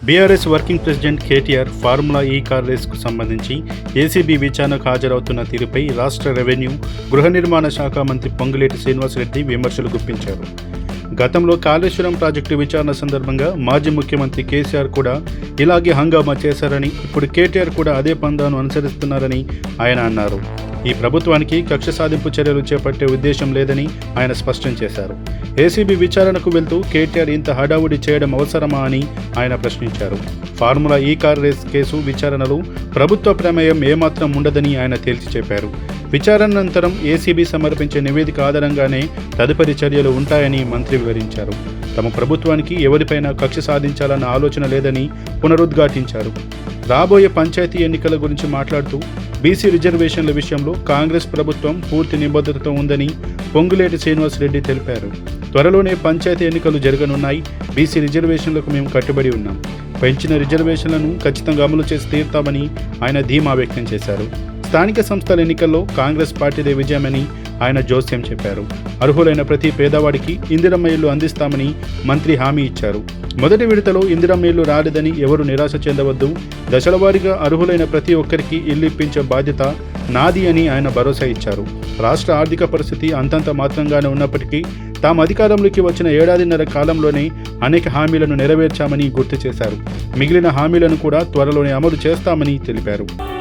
BRS working president KTR formula ఈ car రేసుకు సంబంధించి ACB విచారణకు హాజరవుతున్న తీరుపై రాష్ట్ర రెవెన్యూ, గృహ నిర్మాణ శాఖ మంత్రి పొంగులేటి శ్రీనివాసరెడ్డి విమర్శలు గుప్పించారు. గతంలో కాళేశ్వరం ప్రాజెక్టు విచారణ సందర్భంగా మాజీ ముఖ్యమంత్రి కేసీఆర్ కూడా ఇలాగే హంగామా చేశారని, ఇప్పుడు కేటీఆర్ కూడా అదే పందాను అనుసరిస్తున్నారని ఆయన అన్నారు. ఈ ప్రభుత్వానికి కక్ష సాధింపు చర్యలు చేపట్టే ఉద్దేశం లేదని ఆయన స్పష్టం చేశారు. ఏసీబీ విచారణకు వెళ్తూ కేటీఆర్ ఇంత హడావుడి చేయడం అవసరమా అని ఆయన ప్రశ్నించారు. ఫార్ములా ఈ కార్ రేస్ కేసు విచారణలో ప్రభుత్వ ప్రమేయం ఏమాత్రం ఉండదని ఆయన తేల్చి చెప్పారు. విచారణ అనంతరం ఏసీబీ సమర్పించే నివేదిక ఆధారంగానే తదుపరి చర్యలు ఉంటాయని మంత్రి వివరించారు. తమ ప్రభుత్వానికి ఎవరిపైనా కక్ష సాధించాలన్న ఆలోచన లేదని పునరుద్ఘాటించారు. రాబోయే పంచాయతీ ఎన్నికల గురించి మాట్లాడుతూ బీసీ రిజర్వేషన్ల విషయంలో కాంగ్రెస్ ప్రభుత్వం పూర్తి నిబద్ధతతో ఉందని పొంగులేటి శ్రీనివాసరెడ్డి తెలిపారు. త్వరలోనే పంచాయతీ ఎన్నికలు జరగనున్నాయి. బీసీ రిజర్వేషన్లకు మేము కట్టుబడి ఉన్నాం. పెంచిన రిజర్వేషన్లను ఖచ్చితంగా అమలు చేసి తీరుతామని ఆయన ధీమా వ్యక్తం చేశారు. స్థానిక సంస్థల ఎన్నికల్లో కాంగ్రెస్ పార్టీదే విజయమని ఆయన జోస్యం చెప్పారు. అర్హులైన ప్రతి పేదవాడికి ఇందిరమ్మ ఇల్లు అందిస్తామని మంత్రి హామీ ఇచ్చారు. మొదటి విడతలో ఇందిరమ్మ ఇల్లు రాలేదని ఎవరు నిరాశ చెందవద్దు. దశలవారీగా అర్హులైన ప్రతి ఒక్కరికి ఇల్లు ఇప్పించే బాధ్యత నాది అని ఆయన భరోసా ఇచ్చారు. రాష్ట్ర ఆర్థిక పరిస్థితి అంతంత మాత్రంగానే ఉన్నప్పటికీ తాము అధికారంలోకి వచ్చిన ఏడాదిన్నర కాలంలోనే అనేక హామీలను నెరవేర్చామని గుర్తు చేశారు. మిగిలిన హామీలను కూడా త్వరలోనే అమలు చేస్తామని తెలిపారు.